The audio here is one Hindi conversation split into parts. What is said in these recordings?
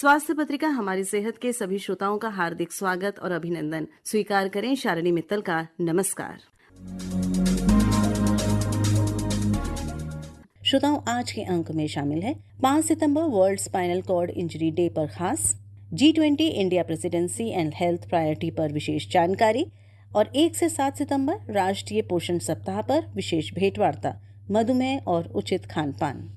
स्वास्थ्य पत्रिका हमारी सेहत के सभी श्रोताओं का हार्दिक स्वागत और अभिनंदन। स्वीकार करें शालिनी मित्तल का नमस्कार। श्रोताओं, आज के अंक में शामिल है 5 सितंबर world spinal cord injury day पर खास, G20 India presidency and health priority पर विशेष जानकारी और 1 से 7 सितंबर राष्ट्रीय पोषण सप्ताह पर विशेष भेंटवार्ता, मधुमेह और उचित खान पान।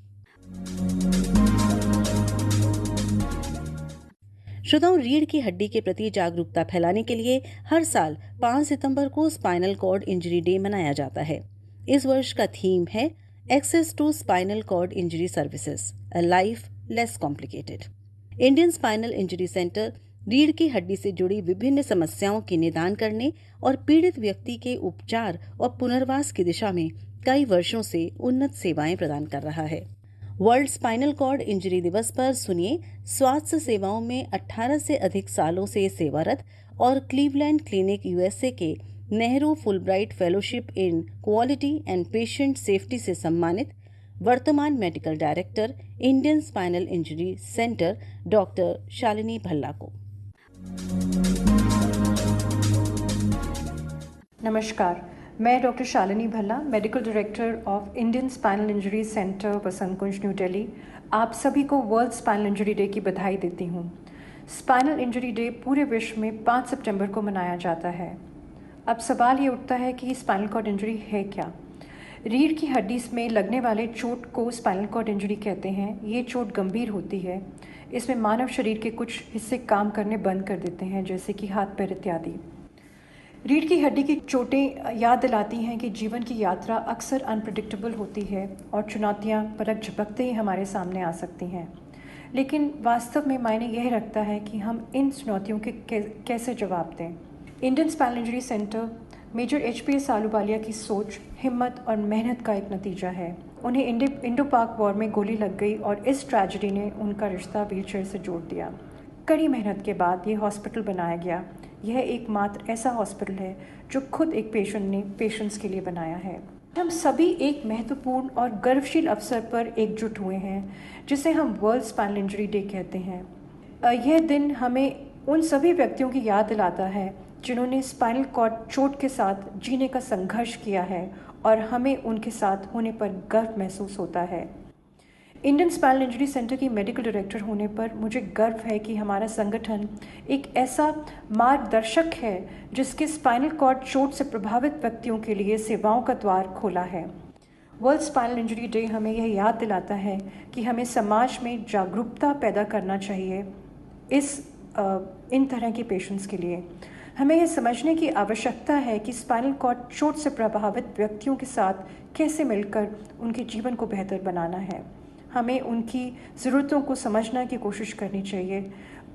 श्रोताओं, रीढ़ की हड्डी के प्रति जागरूकता फैलाने के लिए हर साल 5 सितंबर को स्पाइनल कॉर्ड इंजरी डे मनाया जाता है। इस वर्ष का थीम है access to spinal cord injury services, a life less complicated. Indian spinal injury center रीढ़ की हड्डी से जुड़ी विभिन्न समस्याओं के निदान करने और पीड़ित व्यक्ति के उपचार और पुनर्वास की दिशा में कई वर्षों से उन्नत सेवाएं प्रदान कर रहा है। वर्ल्ड स्पाइनल कॉर्ड इंजरी दिवस पर सुनिए स्वास्थ्य सेवाओं में 18 से अधिक सालों से सेवारत और क्लीवलैंड क्लिनिक यूएसए के Nehru Fulbright fellowship in quality and patient safety से सम्मानित वर्तमान medical director Indian spinal injury centre doctor Shalini Bhalla को। नमस्कार, मैं doctor Shalini Bhalla, medical director of Indian spinal injury centre Basant Kunj, new Delhi, आप सभी को वर्ल्ड स्पाइनल इंजरी डे की बधाई देती हूँ। स्पाइनल इंजरी डे पूरे विश्व में 5 सितंबर को मनाया जाता है। अब सवाल ये उठता है कि स्पाइनल कॉर्ड इंजरी है क्या? रीढ़ की हड्डी में लगने वाले चोट को स्पाइनल कॉर्ड इंजरी कहते हैं। ये चोट गंभीर होती है। इसमें मानव शरीर के कुछ हिस्से काम करने बंद कर देते हैं, जैसे कि हाथ पैर इत्यादि। रीढ़ की हड्डी की चोटें याद दिलाती हैं कि जीवन की यात्रा अक्सर अनप्रेडिक्टेबल होती है और चुनौतियां पलक झपकते ही हमारे सामने आ सकती हैं। लेकिन वास्तव में मायने यह रखता है कि हम इन चुनौतियों के कैसे जवाब दें। Indian spinal injury center major HPS Ahluwalia की सोच, हिम्मत और मेहनत का एक नतीजा है। उन्हें इंडो पाक वॉर में गोली लग गई और इस ट्रेजेडी ने उनका रिश्ता व्हीलचेयर से जोड़ दिया। कड़ी मेहनत के बाद ये हॉस्पिटल बनाया गया। यह एकमात्र ऐसा हॉस्पिटल है जो खुद एक पेशेंट ने पेशेंट्स के लिए बनाया है। हम सभी एक महत्वपूर्ण और गर्वशील अवसर पर एकजुट हुए हैं, जिसे हम वर्ल्ड स्पाइनल इंजरी डे कहते हैं। यह दिन हमें उन सभी व्यक्तियों की याद दिलाता है जिन्होंने स्पाइनल कॉर्ड चोट के साथ जीने का संघर्ष किया है और हमें उनके साथ होने पर गर्व महसूस होता है। इंडियन स्पाइनल इंजरी सेंटर की मेडिकल डायरेक्टर होने पर मुझे गर्व है कि हमारा संगठन एक ऐसा मार्गदर्शक है जिसके स्पाइनल कॉर्ड चोट से प्रभावित व्यक्तियों के लिए सेवाओं का द्वार खोला है। वर्ल्ड स्पाइनल इंजरी डे हमें यह याद दिलाता है कि हमें समाज में जागरूकता पैदा करना चाहिए इन तरह के पेशेंट्स के लिए। हमें यह समझने की आवश्यकता है कि स्पाइनल कॉर्ड चोट से प्रभावित व्यक्तियों के साथ कैसे मिलकर उनके जीवन को बेहतर बनाना है। हमें उनकी ज़रूरतों को समझने की कोशिश करनी चाहिए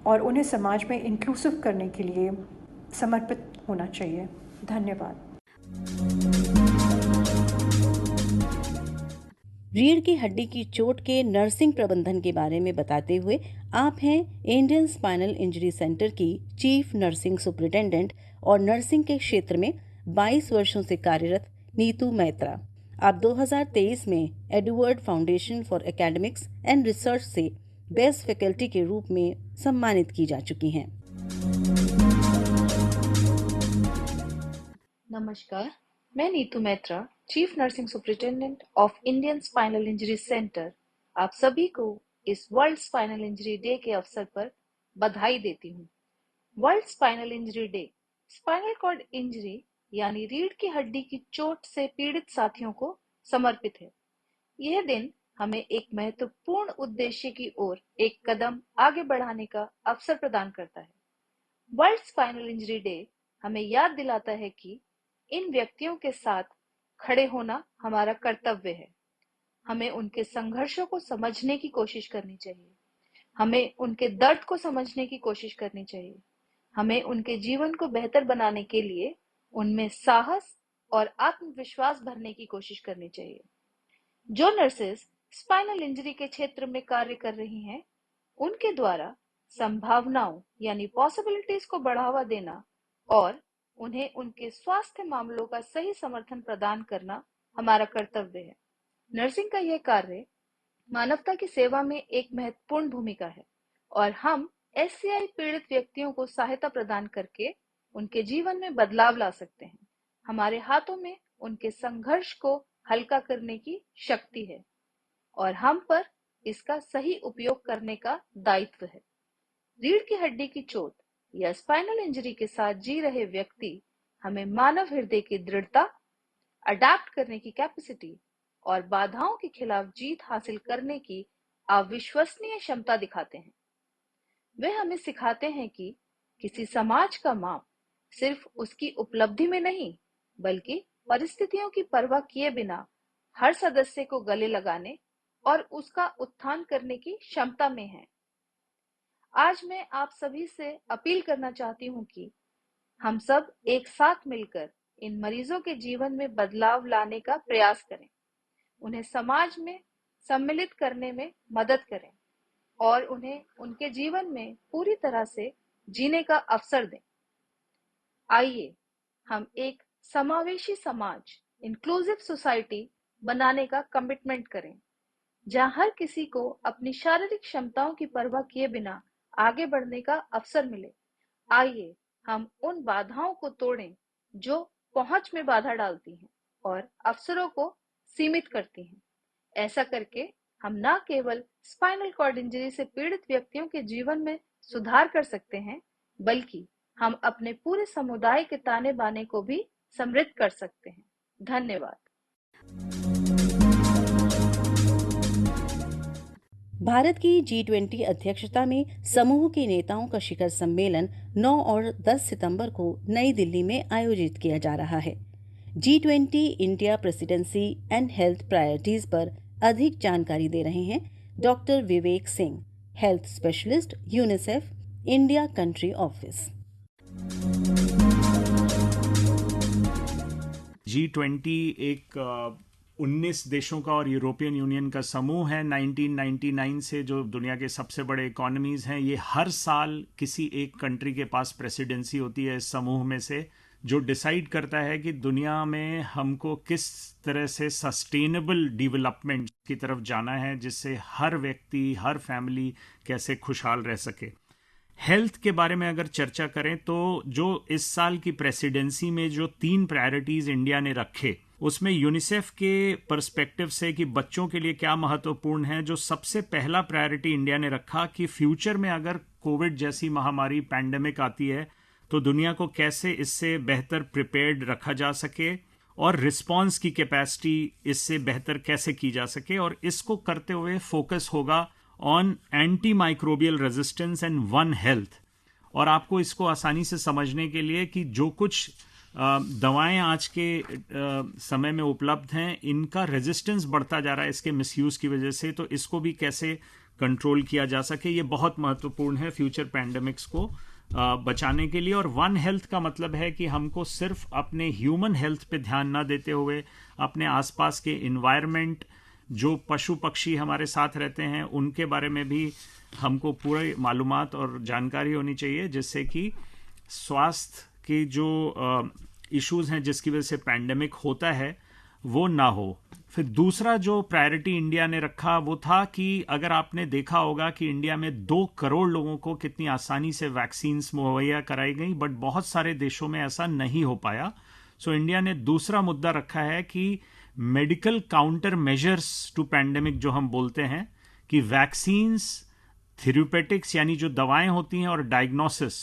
और उन्हें समाज में इंक्लूसिव करने के लिए समर्पित होना चाहिए। धन्यवाद। रीढ़ की हड्डी की चोट के नर्सिंग प्रबंधन के बारे में बताते हुए आप हैं इंडियन स्पाइनल इंजरी सेंटर की चीफ नर्सिंग सुपरिटेंडेंट और नर्सिंग के क्षेत्र में 22 वर्षों से कार्यरत नीतू मैत्रा। आप 2023 में Edward foundation for academics and research से बेस्ट फैकल्टी के रूप में सम्मानित की जा चुकी हैं। नमस्कार, मैं Neetu Maitra, chief nursing superintendent of Indian spinal injury centre, आप सभी को इस वर्ल्ड स्पाइनल इंजरी डे के अवसर पर बधाई देती हूँ। World spinal injury day spinal cord injury यानी रीढ़ की हड्डी की चोट से पीड़ित साथियों को समर्पित है। यह दिन हमें एक महत्वपूर्ण उद्देश्य की ओर एक कदम आगे बढ़ाने का अवसर प्रदान करता है। वर्ल्ड स्पाइनल इंजरी डे हमें याद दिलाता है कि इन व्यक्तियों के साथ खड़े होना हमारा कर्तव्य है। हमें उनके संघर्षों को समझने की कोशिश करनी चाहिए। हमें उनके दर्द को समझने की कोशिश करनी चाहिए। हमें उनके जीवन को बेहतर बनाने के लिए उनमें साहस और आत्मविश्वास भरने की कोशिश करनी चाहिए। जो नर्सेस स्पाइनल इंजरी के क्षेत्र में कार्य कर रही हैं, उनके द्वारा संभावनाओं यानी पॉसिबिलिटीज को बढ़ावा देना और उन्हें उनके स्वास्थ्य मामलों का सही समर्थन प्रदान करना हमारा कर्तव्य है। नर्सिंग का यह कार्य मानवता की सेवा में एक महत्वपूर्ण भूमिका है और हम SCI पीड़ित व्यक्तियों को सहायता प्रदान करके उनके जीवन में बदलाव ला सकते हैं। हमारे हाथों में उनके संघर्ष को हल्का करने की शक्ति है और हम पर इसका सही उपयोग करने का दायित्व है। रीढ़ की हड्डी की चोट या स्पाइनल इंजरी के साथ जी रहे व्यक्ति हमें मानव हृदय की दृढ़ता, अडैप्ट करने की कैपेसिटी और बाधाओं के खिलाफ जीत हासिल करने की अविश्वसनीय क्षमता दिखाते हैं। वे हमें सिखाते हैं कि किसी समाज का माप सिर्फ उसकी उपलब्धि में नहीं, बल्कि परिस्थितियों की परवाह किए बिना हर सदस्य को गले लगाने और उसका उत्थान करने की क्षमता में है। आज मैं आप सभी से अपील करना चाहती हूँ कि हम सब एक साथ मिलकर इन मरीजों के जीवन में बदलाव लाने का प्रयास करें, उन्हें समाज में सम्मिलित करने में मदद करें और उन्हें उनके जीवन में पूरी तरह से जीने का अवसर दें। आइए हम एक समावेशी समाज, इंक्लूसिव सोसाइटी बनाने का कमिटमेंट करें, जहां हर किसी को अपनी शारीरिक क्षमताओं की परवाह किए बिना आगे बढ़ने का अवसर मिले। आइए हम उन बाधाओं को तोड़ें जो पहुंच में बाधा डालती हैं और अवसरों को सीमित करती हैं। ऐसा करके हम न केवल स्पाइनल कॉर्ड इंजरी से पीड़ित व्यक्तियों के जीवन में सुधार कर सकते हैं, बल्कि हम अपने पूरे समुदाय के ताने बाने को भी समृद्ध कर सकते हैं। धन्यवाद। भारत की G20 अध्यक्षता में समूह के नेताओं का शिखर सम्मेलन 9 और 10 सितंबर को नई दिल्ली में आयोजित किया जा रहा है। G20 India presidency and health priorities पर अधिक जानकारी दे रहे हैं doctor Vivek Singh, health specialist, UNICEF India country office. G20 एक 19 देशों का और यूरोपियन यूनियन का समूह है। 1999 से जो दुनिया के सबसे बड़े इकोनॉमीज हैं, ये हर साल किसी एक कंट्री के पास प्रेसिडेंसी होती है इस समूह में से, जो डिसाइड करता है कि दुनिया में हमको किस तरह से सस्टेनेबल डेवलपमेंट की तरफ जाना है, जिससे हर व्यक्ति, हर फैमिली कैसे खुशहाल रह सके। हेल्थ के बारे में अगर चर्चा करें तो जो इस साल की प्रेसिडेंसी में जो 3 प्रायोरिटीज इंडिया ने रखे, उसमें यूनिसेफ के पर्सपेक्टिव से कि बच्चों के लिए क्या महत्वपूर्ण है, जो सबसे पहला प्रायोरिटी इंडिया ने रखा कि फ्यूचर में अगर कोविड जैसी महामारी, पैंडेमिक आती है तो दुनिया को कैसे इससे बेहतर प्रिपेयर्ड रखा जा सके और रिस्पांस की कैपेसिटी इससे बेहतर कैसे की जा सके। और इसको करते हुए फोकस होगा on anti microbial resistance and one health. और आपको इसको आसानी से समझने के लिए कि जो कुछ दवाएं आज के समय में उपलब्ध हैं, इनका रेजिस्टेंस बढ़ता जा रहा है इसके मिसयूज की वजह से, तो इसको भी कैसे कंट्रोल किया जा सके, ये बहुत महत्वपूर्ण है फ्यूचर पैंडेमिक्स को बचाने के लिए। और वन हेल्थ का मतलब है कि हमको सिर्फ अपने ह्यूमन हेल्थ पे ध्यान ना देते हुए अपने आसपास के इन्वायरमेंट, जो पशु पक्षी हमारे साथ रहते हैं, उनके बारे में भी हमको पूरी मालूमात और जानकारी होनी चाहिए, जिससे कि स्वास्थ्य के जो इश्यूज हैं जिसकी वजह से पैंडेमिक होता है वो ना हो। फिर दूसरा जो प्रायोरिटी इंडिया ने रखा वो था कि अगर आपने देखा होगा कि इंडिया में 2 करोड़ लोगों को कितनी आसानी से वैक्सीन्स मुहैया कराई गई, बट बहुत सारे देशों में ऐसा नहीं हो पाया। सो इंडिया ने दूसरा मुद्दा रखा है कि medical counter measures to pandemic, जो हम बोलते हैं कि वैक्सीन्स, थेरेप्यूटिक्स यानी जो दवाएं होती हैं, और डायग्नोसिस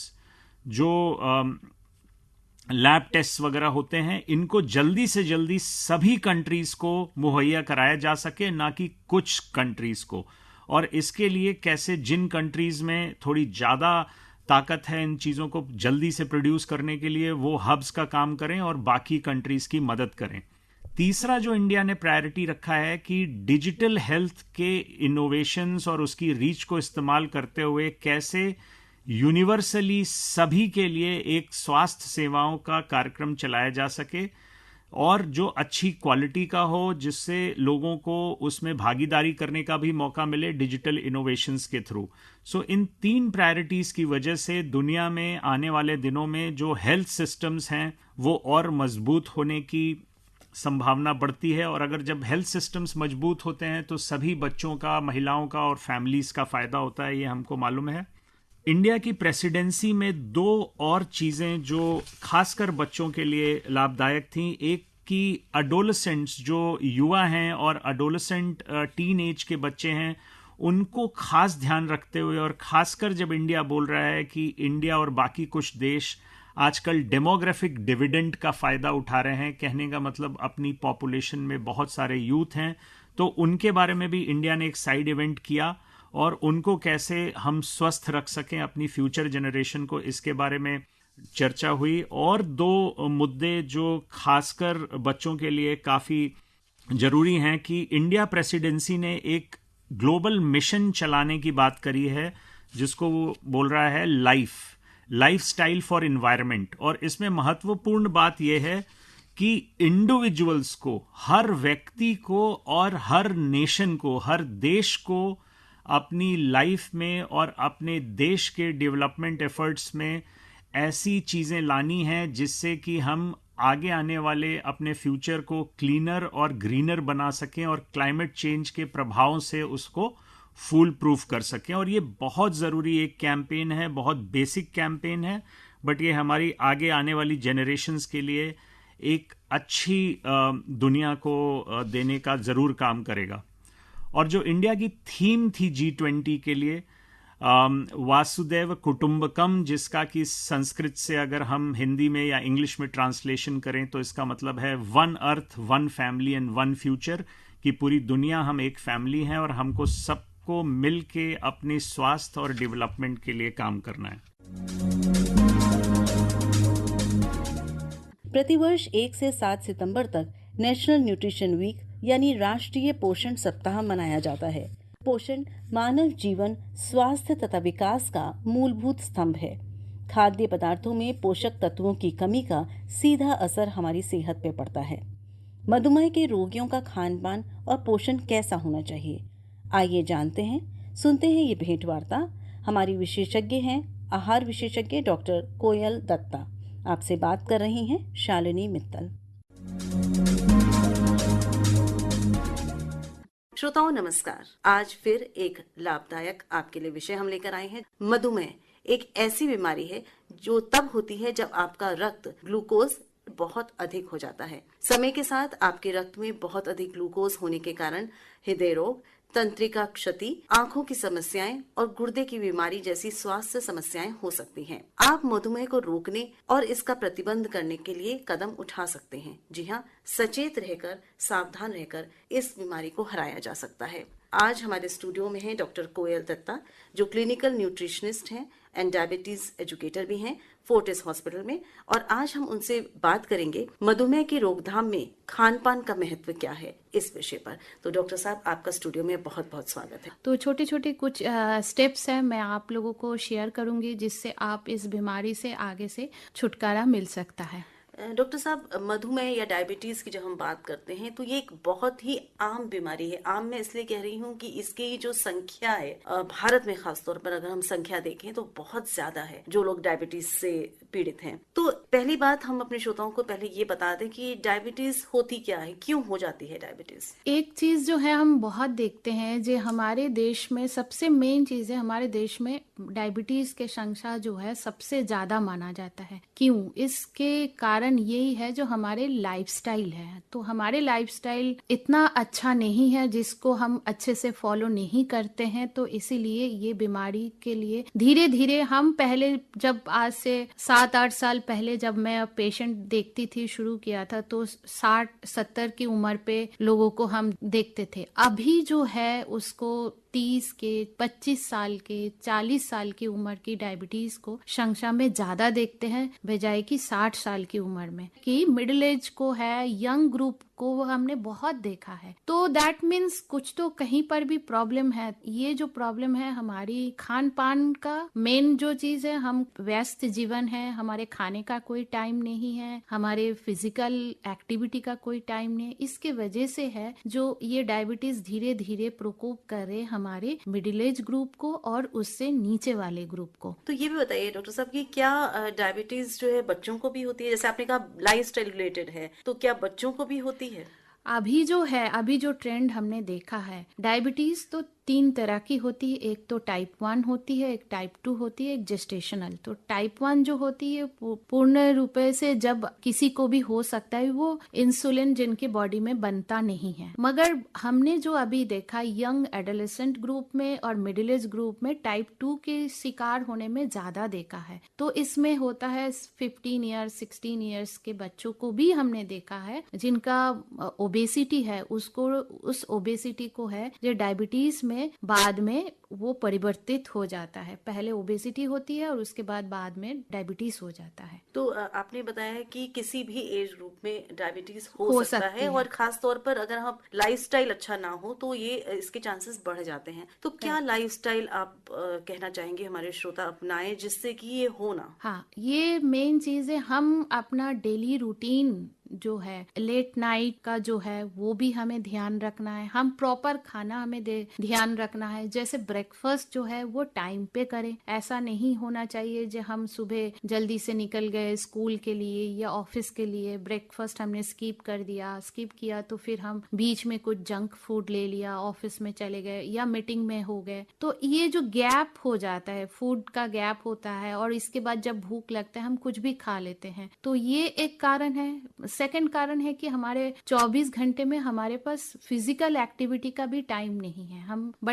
जो लैब टेस्ट वगैरह होते हैं, इनको जल्दी से जल्दी सभी कंट्रीज को मुहैया कराया जा सके, ना कि कुछ कंट्रीज को। और इसके लिए कैसे जिन कंट्रीज में थोड़ी ज़्यादा ताकत है इन चीज़ों को जल्दी से प्रोड्यूस करने के लिए, वो हब्स का काम करें और बाकी कंट्रीज की मदद करें। तीसरा जो इंडिया ने प्रायोरिटी रखा है कि डिजिटल हेल्थ के इनोवेशंस और उसकी रीच को इस्तेमाल करते हुए कैसे यूनिवर्सली सभी के लिए एक स्वास्थ्य सेवाओं का कार्यक्रम चलाया जा सके, और जो अच्छी क्वालिटी का हो, जिससे लोगों को उसमें भागीदारी करने का भी मौका मिले डिजिटल इनोवेशंस के थ्रू। सो इन 3 प्रायोरिटीज की वजह से दुनिया में आने वाले दिनों में जो हेल्थ सिस्टम्स हैं वो और मजबूत होने की संभावना बढ़ती है। और अगर जब हेल्थ सिस्टम्स मजबूत होते हैं तो सभी बच्चों का, महिलाओं का और फैमिलीज का फायदा होता है, ये हमको मालूम है। इंडिया की प्रेसिडेंसी में दो और चीज़ें जो खासकर बच्चों के लिए लाभदायक थीं, एक कि अडोलेसेंट्स जो युवा हैं और अडोलेसेंट टीन एज के बच्चे हैं, उनको खास ध्यान रखते हुए, और खासकर जब इंडिया बोल रहा है कि इंडिया और बाकी कुछ देश आजकल डेमोग्राफिक डिविडेंड का फ़ायदा उठा रहे हैं, कहने का मतलब अपनी पॉपुलेशन में बहुत सारे यूथ हैं, तो उनके बारे में भी इंडिया ने एक साइड इवेंट किया और उनको कैसे हम स्वस्थ रख सकें अपनी फ्यूचर जनरेशन को, इसके बारे में चर्चा हुई। और दो मुद्दे जो खासकर बच्चों के लिए काफ़ी ज़रूरी हैं कि इंडिया प्रेसिडेंसी ने एक ग्लोबल मिशन चलाने की बात करी है, जिसको वो बोल रहा है लाइफस्टाइल फॉर एनवायरनमेंट। और इसमें महत्वपूर्ण बात यह है कि इंडिविजुअल्स को, हर व्यक्ति को और हर नेशन को, हर देश को अपनी लाइफ में और अपने देश के डेवलपमेंट एफर्ट्स में ऐसी चीज़ें लानी हैं जिससे कि हम आगे आने वाले अपने फ्यूचर को क्लीनर और ग्रीनर बना सकें और क्लाइमेट चेंज के प्रभावों से उसको फूल प्रूफ कर सकें। और ये बहुत ज़रूरी एक कैंपेन है, बहुत बेसिक कैंपेन है, बट ये हमारी आगे आने वाली जनरेशन्स के लिए एक अच्छी दुनिया को देने का ज़रूर काम करेगा। और जो इंडिया की थीम थी G20 के लिए, वासुदेव कुटुंबकम, जिसका कि संस्कृत से अगर हम हिंदी में या इंग्लिश में ट्रांसलेशन करें तो इसका मतलब है one earth, one family and one future, कि पूरी दुनिया हम एक फैमिली हैं और हमको सबको मिल के अपने स्वास्थ्य और डेवलपमेंट के लिए काम करना है। प्रतिवर्ष 1 से 7 सितंबर तक नेशनल न्यूट्रिशन वीक यानी राष्ट्रीय पोषण सप्ताह मनाया जाता है। पोषण मानव जीवन, स्वास्थ्य तथा विकास का मूलभूत स्तंभ है। खाद्य पदार्थों में पोषक तत्वों की कमी का सीधा असर हमारी सेहत पर पड़ता है। मधुमेह के रोगियों का खान पान और पोषण कैसा होना चाहिए, आइए जानते हैं, सुनते हैं ये भेंट वार्ता। हमारी विशेषज्ञ हैं आहार विशेषज्ञ डॉक्टर कोयल दत्ता। आपसे बात कर रही हैं शालिनी मित्तल। श्रोताओं नमस्कार। आज फिर एक लाभदायक आपके लिए विषय हम लेकर आए हैं। मधुमेह एक ऐसी बीमारी है जो तब होती है जब आपका रक्त ग्लूकोज बहुत अधिक हो जाता है। समय के साथ आपके रक्त में बहुत अधिक ग्लूकोज होने के कारण हृदय रोग, तंत्रिका क्षति, आंखों की समस्याएं और गुर्दे की बीमारी जैसी स्वास्थ्य समस्याएं हो सकती हैं। आप मधुमेह को रोकने और इसका प्रतिबंध करने के लिए कदम उठा सकते हैं। जी हाँ, सचेत रहकर, सावधान रहकर इस बीमारी को हराया जा सकता है। आज हमारे स्टूडियो में हैं डॉक्टर कोयल दत्ता, जो क्लिनिकल न्यूट्रिशनिस्ट हैं एंड डायबिटीज एजुकेटर भी हैं फोर्टिस हॉस्पिटल में। और आज हम उनसे बात करेंगे मधुमेह की रोकथाम में खान पान का महत्व क्या है, इस विषय पर। तो डॉक्टर साहब, आपका स्टूडियो में बहुत बहुत स्वागत है। तो छोटे छोटे कुछ स्टेप्स हैं, मैं आप लोगों को शेयर करूंगी जिससे आप इस बीमारी से आगे से छुटकारा मिल सकता है। डॉक्टर साहब, मधुमेह या डायबिटीज की जब हम बात करते हैं तो ये एक बहुत ही आम बीमारी है। आम मैं इसलिए कह रही हूँ कि इसकी जो संख्या है भारत में, खासतौर पर अगर हम संख्या देखें तो बहुत ज्यादा है जो लोग डायबिटीज से पीड़ित हैं। तो पहली बात, हम अपने श्रोताओं को पहले ये बता दें कि डायबिटीज होती क्या है, क्यों हो जाती है डायबिटीज। एक चीज जो है हम बहुत देखते हैं, जो हमारे देश में सबसे मेन चीज है, हमारे देश में डायबिटीज के संख्या जो है सबसे ज्यादा माना जाता है। क्यों? इसके कारण यही है जो हमारे लाइफस्टाइल है। तो हमारे लाइफस्टाइल इतना अच्छा नहीं है जिसको हम अच्छे से फॉलो नहीं करते हैं, तो इसीलिए ये बीमारी के लिए धीरे धीरे हम पहले, जब आज से 7-8 साल पहले जब मैं पेशेंट देखती थी, शुरू किया था, तो 60-70 की उम्र पे लोगों को हम देखते थे। अभी जो है उसको 30 के, 25 साल के, 40 साल की उम्र की डायबिटीज को संख्या में ज्यादा देखते हैं बजाय कि 60 साल की उम्र में। कि मिडिल एज को है, यंग ग्रुप को वो हमने बहुत देखा है। तो दैट मीन्स कुछ तो कहीं पर भी प्रॉब्लम है। ये जो प्रॉब्लम है हमारी खान पान का मेन जो चीज है, हम व्यस्त जीवन है, हमारे खाने का कोई टाइम नहीं है, हमारे फिजिकल एक्टिविटी का कोई टाइम नहीं है, इसके वजह से है जो ये डायबिटीज धीरे धीरे प्रकोप कर रहे हमारे मिडिल एज ग्रुप को और उससे नीचे वाले ग्रुप को। तो ये भी बताइए डॉक्टर साहब कि क्या डायबिटीज जो है बच्चों को भी होती है? जैसे आपने कहा लाइफस्टाइल रिलेटेड है, तो क्या बच्चों को भी होती है? अभी जो ट्रेंड हमने देखा है, डायबिटीज तो 3 तरह की होती है। एक तो टाइप 1 होती है, एक टाइप 2 होती है, एक जेस्टेशनल। तो टाइप 1 जो होती है पूर्ण रूप से जब किसी को भी हो सकता है, वो इंसुलिन जिनके बॉडी में बनता नहीं है। मगर हमने जो अभी देखा यंग एडोलेसेंट ग्रुप में और मिडिल एज ग्रुप में टाइप 2 के शिकार होने में ज्यादा देखा है। तो इसमें होता है 15 ईयर्स 16 ईयर्स के बच्चों को भी हमने देखा है जिनका ओबेसिटी है, उसको उस ओबेसिटी को है जो डायबिटीज में बाद में वो परिवर्तित हो जाता है। पहले ओबेसिटी होती है और उसके बाद में डायबिटीज हो जाता है। तो आपने बताया है कि किसी भी एज ग्रुप में डायबिटीज हो सकता है और खास तौर पर अगर हम लाइफस्टाइल अच्छा ना हो तो ये इसके चांसेस बढ़ जाते हैं। तो क्या लाइफस्टाइल आप कहना चाहेंगे हमारे श्रोता अपनाएं जिससे कि ये हो ना? हाँ, ये मेन चीज है। हम अपना डेली रूटीन जो है, लेट नाइट का जो है वो भी हमें ध्यान रखना है। हम प्रॉपर खाना हमें ध्यान रखना है। जैसे ब्रेकफास्ट जो है वो टाइम पे करें। ऐसा नहीं होना चाहिए जो हम सुबह जल्दी से निकल गए स्कूल के लिए या ऑफिस के लिए, ब्रेकफास्ट हमने स्किप किया तो फिर हम बीच में कुछ जंक फूड ले लिया, ऑफिस में चले गए या मीटिंग में हो गए। तो ये जो गैप हो जाता है, फूड का गैप होता है और इसके बाद जब भूख लगता है हम कुछ भी खा लेते हैं। तो ये एक कारण है। सेकंड कारण है कि हमारे 24 घंटे में हमारे पास फिजिकल एक्टिविटी का भी टाइम नहीं है।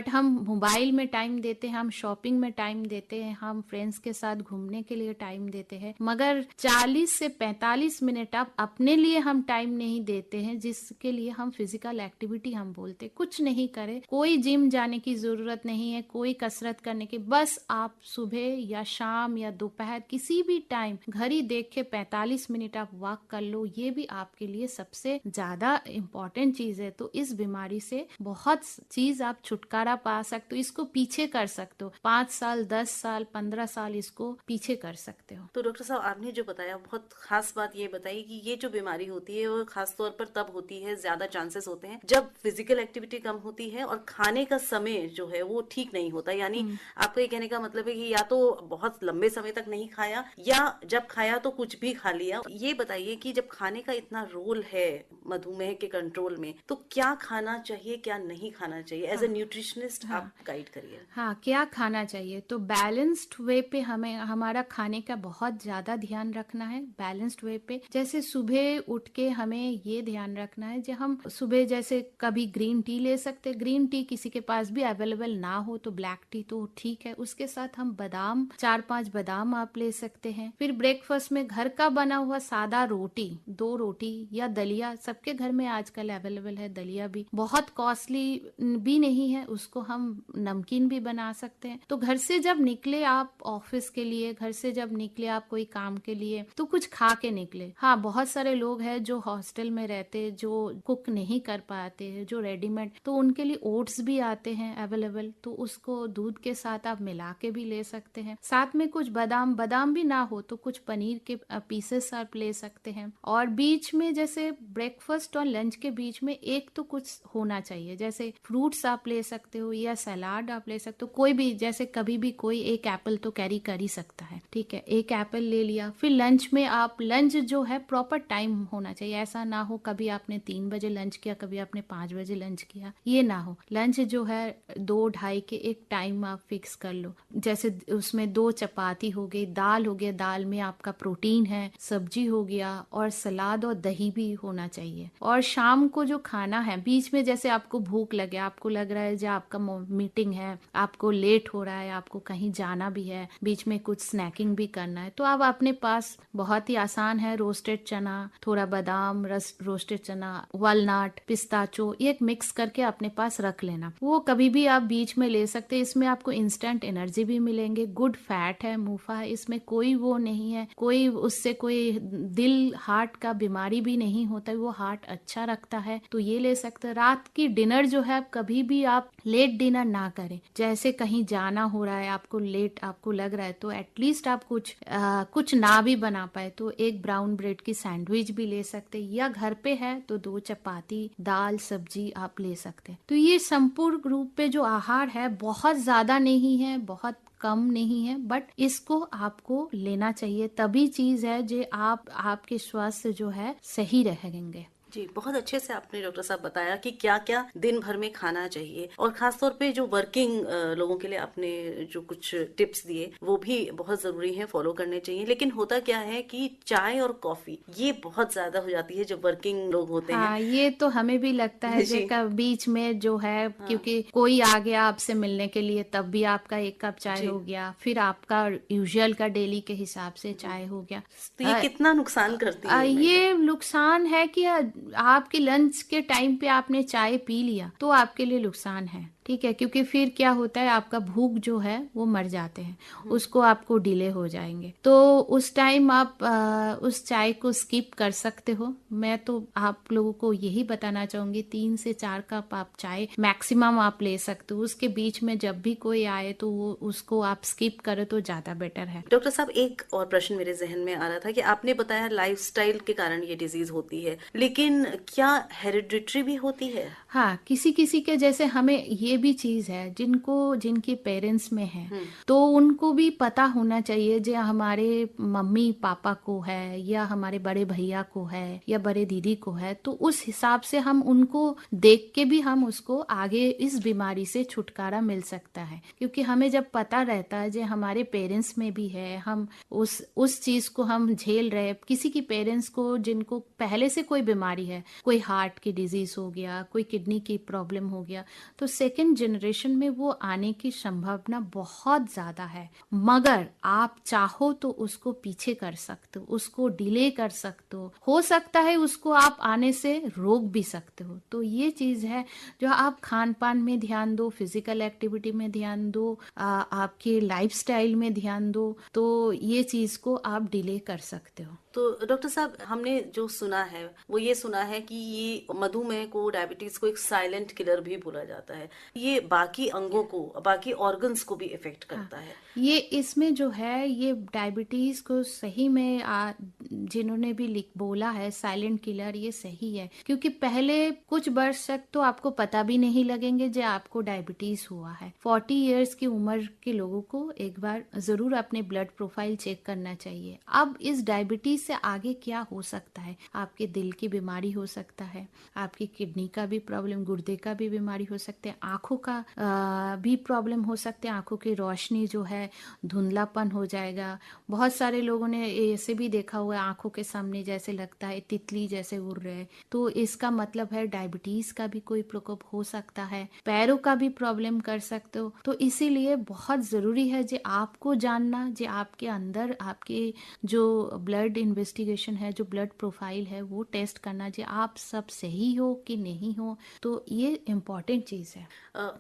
हम मोबाइल में टाइम देते हैं, हम शॉपिंग में टाइम देते हैं, हम फ्रेंड्स के साथ घूमने के लिए टाइम देते हैं, मगर 40 से 45 मिनट आप अपने लिए हम टाइम नहीं देते हैं, जिसके लिए हम फिजिकल एक्टिविटी हम बोलते। कुछ नहीं करे, कोई जिम जाने की जरूरत नहीं है, कोई कसरत करने की, बस आप सुबह या शाम या दोपहर किसी भी टाइम घड़ी देख के 45 मिनट आप वॉक कर लो। ये भी आपके लिए सबसे ज्यादा इम्पोर्टेंट चीज है। तो इस बीमारी से बहुत चीज आप छुटकारा पा सकते हो, इसको पीछे कर सकते हो। 5 साल 10 साल 15 साल इसको पीछे कर सकते हो। तो डॉक्टर साहब आपने जो बताया बहुत खास बात ये बताई कि ये जो बीमारी होती है वो खास तौर पर तब होती है, ज्यादा चांसेस होते हैं जब फिजिकल एक्टिविटी कम होती है और खाने का समय जो है वो ठीक नहीं होता। यानी आपका ये कहने का मतलब है कि या तो बहुत लंबे समय तक नहीं खाया या जब खाया तो कुछ भी खा लिया। ये बताइए कि जब खाने का इतना रोल है मधुमेह के कंट्रोल में, तो क्या खाना चाहिए क्या नहीं खाना चाहिए? एज ए न्यूट्रिशनिस्ट आप गाइड करिए। हाँ, क्या खाना चाहिए? तो बैलेंस्ड वे पे हमें हमारा खाने का बहुत ज्यादा ध्यान रखना है। बैलेंस्ड वे पे जैसे सुबह उठ के हमें ये ध्यान रखना है, जब हम सुबह जैसे कभी ग्रीन टी ले सकते, ग्रीन टी किसी के पास भी अवेलेबल ना हो तो ब्लैक टी तो ठीक है, उसके साथ हम बादाम 4-5 बादाम आप ले सकते हैं। फिर ब्रेकफास्ट में घर का बना हुआ सादा रोटी, 2 रोटी या दलिया, सबके घर में आजकल अवेलेबल है। दलिया भी बहुत कॉस्टली भी नहीं है, उसको हम नमकीन भी बना सकते हैं। तो घर से जब निकले आप ऑफिस के लिए, घर से जब निकले आप कोई काम के लिए, तो कुछ खा के निकले। हाँ, बहुत सारे लोग हैं जो हॉस्टल में रहते, जो कुक नहीं कर पाते हैं, जो रेडीमेड, तो उनके लिए ओट्स भी आते हैं अवेलेबल, तो उसको दूध के साथ आप मिला के भी ले सकते हैं। साथ में कुछ बादाम भी ना हो तो कुछ पनीर के पीसेस आप ले सकते हैं। और बीच में जैसे ब्रेकफास्ट और लंच के बीच में एक तो कुछ होना चाहिए, जैसे फ्रूट्स आप ले सकते हो या सलाद आप ले सकते हो। कोई भी, जैसे कभी भी कोई एक एप्पल तो कैरी कर ही सकता है, ठीक है, एक एप्पल ले लिया। फिर लंच में आप, लंच जो है प्रॉपर टाइम होना चाहिए। ऐसा ना हो कभी आपने 3 बजे लंच किया, कभी आपने 5 बजे लंच किया, ये ना हो। लंच जो है 2-2:30 के एक टाइम आप फिक्स कर लो। जैसे उसमें 2 चपाती हो गई, दाल हो गया, दाल में आपका प्रोटीन है, सब्जी हो गया और सलाद और दही भी होना चाहिए। और शाम को जो खाना है, बीच में जैसे आपको भूख लगे, आपको लग रहा है जो आपका मीटिंग है, आपको लेट हो रहा है, आपको कहीं जाना भी है, बीच में कुछ स्नैकिंग भी करना है, तो अब अपने पास बहुत ही आसान है, रोस्टेड चना, थोड़ा बादाम, रोस्टेड चना, वालनट, पिस्ताचो, एक मिक्स करके अपने पास रख लेना। वो कभी भी आप बीच में ले सकते हैं। इसमें आपको इंस्टेंट एनर्जी भी मिलेंगे, गुड फैट है, मुफा है, इसमें कोई वो नहीं है, कोई उससे कोई दिल हार्ट का बीमारी भी नहीं होता है, वो हार्ट अच्छा रखता है, तो ये ले सकते हैं। रात की डिनर जो है कभी भी आप लेट डिनर ना करें। जैसे कहीं जाना हो रहा है, आपको लेट आपको लग रहा है, तो एटलीस्ट आप कुछ ना भी बना पाए तो एक ब्राउन ब्रेड की सैंडविच भी ले सकते हैं, या घर पे है तो 2 चपाती, दाल, सब्जी आप ले सकते हैं। तो ये संपूर्ण रूप पे जो आहार है बहुत ज्यादा नहीं है, बहुत कम नहीं है, बट इसको आपको लेना चाहिए, तभी चीज है जो आपके स्वास्थ्य जो है सही रहेंगे। जी, बहुत अच्छे से आपने डॉक्टर साहब बताया कि क्या क्या दिन भर में खाना चाहिए, और खासतौर पे जो वर्किंग लोगों के लिए आपने जो कुछ टिप्स दिए वो भी बहुत जरूरी है, फॉलो करने चाहिए। लेकिन होता क्या है कि चाय और कॉफी ये बहुत ज्यादा हो जाती है जब वर्किंग लोग होते हैं। हाँ, ये तो हमें भी लगता है जी, जेका बीच में जो है, हाँ, क्योंकि कोई आ गया आपसे मिलने के लिए तब भी आपका 1 कप चाय जी, हो गया, फिर आपका यूजुअल का डेली के हिसाब से चाय हो गया। तो ये कितना नुकसान करती है मेजर? ये नुकसान है कि आपके लंच के टाइम पे आपने चाय पी लिया तो आपके लिए नुकसान है, ठीक है, क्योंकि फिर क्या होता है, आपका भूख जो है वो मर जाते हैं, उसको आपको डिले हो जाएंगे, तो उस टाइम आप उस चाय को स्किप कर सकते हो। मैं तो आप लोगों को यही बताना चाहूंगी 3 से 4 कप आप चाय मैक्सिमम आप ले सकते हो, उसके बीच में जब भी कोई आए तो उसको आप स्किप करो तो ज्यादा बेटर है। डॉक्टर साहब, एक और प्रश्न मेरे जहन में आ रहा था कि आपने बताया लाइफस्टाइल के कारण ये डिजीज होती है, लेकिन क्या हेरिडिटरी भी होती है? हाँ, किसी किसी के, जैसे हमें ये भी चीज है जिनके पेरेंट्स में है तो उनको भी पता होना चाहिए जो हमारे मम्मी पापा को है या हमारे बड़े भैया को है या बड़े दीदी को है, तो उस हिसाब से हम उनको देख के भी हम उसको आगे इस बीमारी से छुटकारा मिल सकता है, क्योंकि हमें जब पता रहता है जो हमारे पेरेंट्स में भी है, हम उस चीज को हम झेल रहे, किसी की पेरेंट्स को जिनको पहले से कोई बीमारी है, कोई हार्ट की डिजीज हो गया, कोई किडनी की प्रॉब्लम हो गया, तो सेकंड जनरेशन में वो आने की संभावना बहुत ज्यादा है, मगर आप चाहो तो उसको पीछे कर सकते हो, उसको डिले कर सकते हो सकता है उसको आप आने से रोक भी सकते हो। तो ये चीज है जो आप खान पान में ध्यान दो, फिजिकल एक्टिविटी में ध्यान दो, आपके लाइफस्टाइल में ध्यान दो, तो ये चीज को आप डिले कर सकते हो। तो डॉक्टर साहब, हमने जो सुना है वो ये सुना है कि ये मधुमेह को, डायबिटीज को एक साइलेंट किलर भी बोला जाता है। ये बाकी अंगों को, बाकी ऑर्गन्स को भी इफेक्ट करता है। ये इसमें जो है ये डायबिटीज को सही में जिन्होंने भी बोला है साइलेंट किलर, ये सही है, क्योंकि पहले कुछ वर्ष तक तो आपको पता भी नहीं लगेंगे जो आपको डायबिटीज हुआ है। 40 इयर्स की उम्र के लोगों को एक बार जरूर अपने ब्लड प्रोफाइल चेक करना चाहिए। अब इस डायबिटीज से आगे क्या हो सकता है, आपके दिल की बीमारी हो सकता है, आपकी किडनी का भी प्रॉब्लम, गुर्दे का भी बीमारी हो सकते हैं, आंखों का भी प्रॉब्लम हो सकते हैं, आंखों की रोशनी जो है धुंधलापन हो जाएगा। बहुत सारे लोगों ने ऐसे भी देखा हुआ है, आंखों के सामने जैसे लगता है तितली जैसे उड़ रहे, तो इसका मतलब है डायबिटीज का भी कोई प्रकोप हो सकता है, पैरों का भी प्रॉब्लम कर सकते हो। तो इसीलिए बहुत जरूरी है जो आपको जानना, जो आपके अंदर आपके जो ब्लड इन्वेस्टिगेशन है, जो ब्लड प्रोफाइल है, वो टेस्ट करना, जो आप सब सही हो कि नहीं हो, तो ये इम्पोर्टेंट चीज है।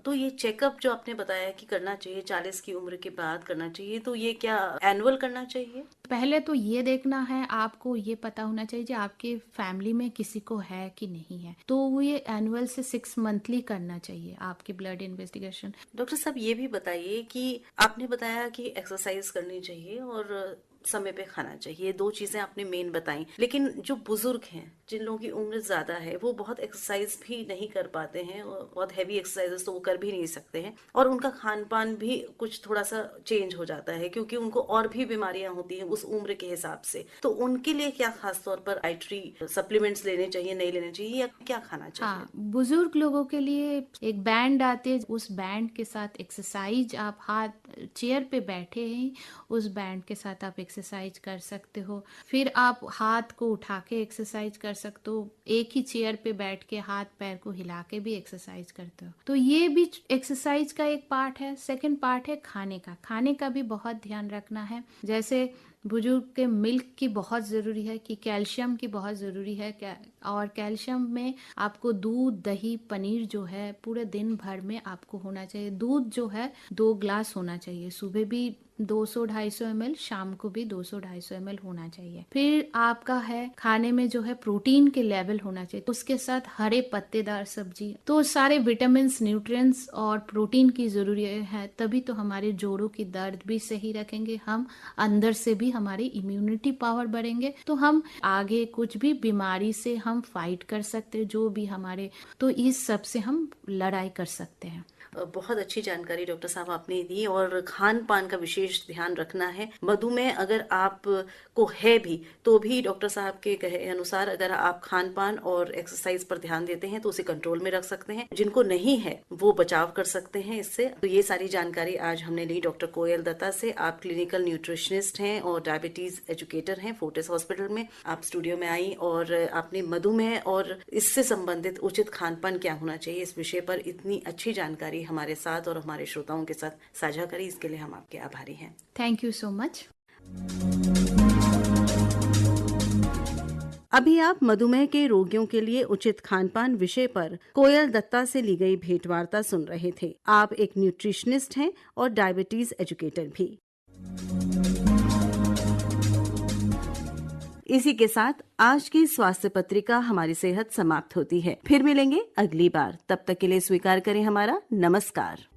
तो ये चेकअप जो आपने बताया कि करना चाहिए 40 की उम्र के बाद करना चाहिए, तो ये क्या एनुअल करना चाहिए? पहले तो ये देखना है, आपको ये पता होना चाहिए कि आपके फैमिली में किसी को है कि नहीं है, तो वो ये एनुअल से 6 मंथली करना चाहिए आपके ब्लड इन्वेस्टिगेशन। डॉक्टर साहब, ये भी बताइए कि आपने बताया कि एक्सरसाइज करनी चाहिए और समय पे खाना चाहिए, 2 चीजें आपने मेन बताई, लेकिन जो बुजुर्ग हैं, जिन लोगों की उम्र ज्यादा है, वो बहुत एक्सरसाइज भी नहीं कर पाते हैं, और बहुत हैवी एक्सरसाइजेस तो वो कर भी नहीं सकते हैं, और उनका खान पान भी कुछ थोड़ा सा चेंज हो जाता है क्योंकि उनको और भी बीमारियां होती हैं उस उम्र के हिसाब से। तो उनके लिए क्या खास तौर पर डाइटरी सप्लीमेंट्स लेने चाहिए, नहीं लेने चाहिए, या क्या खाना चाहिए? हाँ, बुजुर्ग लोगों के लिए एक बैंड आते है, उस बैंड के साथ एक्सरसाइज, आप हाथ चेयर पे बैठे हैं, उस बैंड के साथ आप एक्सरसाइज कर सकते हो। फिर आप हाथ को उठा के एक्सरसाइज कर सकते हो, एक ही चेयर पे बैठ के हाथ पैर को हिला के भी एक्सरसाइज करते हो, तो ये भी एक्सरसाइज का एक पार्ट है। सेकंड पार्ट है खाने का भी बहुत ध्यान रखना है। जैसे बुजुर्ग के मिल्क की बहुत जरूरी है, कि कैल्शियम की बहुत जरूरी है, और कैल्शियम में आपको दूध, दही, पनीर जो है पूरे दिन भर में आपको होना चाहिए। दूध जो है 2 ग्लास होना चाहिए, सुबह भी 200-250 ml, शाम को भी 200-250 ml होना चाहिए। फिर आपका है खाने में जो है प्रोटीन के लेवल होना चाहिए, उसके साथ हरे पत्तेदार सब्जी, तो सारे विटामिन, न्यूट्रिएंट्स और प्रोटीन की जरूरत है, तभी तो हमारे जोड़ों की दर्द भी सही रखेंगे, हम अंदर से भी हमारी इम्यूनिटी पावर बढ़ेंगे, तो हम आगे कुछ भी बीमारी से हम फाइट कर सकते हैं, जो भी हमारे, तो इस सब से हम लड़ाई कर सकते हैं। बहुत अच्छी जानकारी डॉक्टर साहब आपने दी। और खान पान का विशेष ध्यान रखना है। मधुमेह अगर आप को है भी तो भी डॉक्टर साहब के कहे अनुसार अगर आप खान पान और एक्सरसाइज पर ध्यान देते हैं तो उसे कंट्रोल में रख सकते हैं। जिनको नहीं है वो बचाव कर सकते हैं इससे। तो ये सारी जानकारी आज हमने ली डॉक्टर कोयल दत्ता से। आप क्लिनिकल न्यूट्रिशनिस्ट हैं और डायबिटीज एजुकेटर हैं फोर्टिस हॉस्पिटल में। आप स्टूडियो में आई और आपने मधुमेह और इससे संबंधित उचित खान पान क्या होना चाहिए इस विषय पर इतनी अच्छी जानकारी हमारे साथ और हमारे श्रोताओं के साथ साझा करी। इसके लिए हम आपके आभारी हैं। Thank you so much. अभी आप मधुमेह के रोगियों के लिए उचित खान पान विषय पर कोयल दत्ता से ली गई भेंटवार्ता सुन रहे थे। आप एक न्यूट्रिशनिस्ट हैं और डायबिटीज एजुकेटर भी। इसी के साथ आज की स्वास्थ्य पत्रिका हमारी सेहत समाप्त होती है। फिर मिलेंगे अगली बार। तब तक के लिए स्वीकार करें हमारा नमस्कार।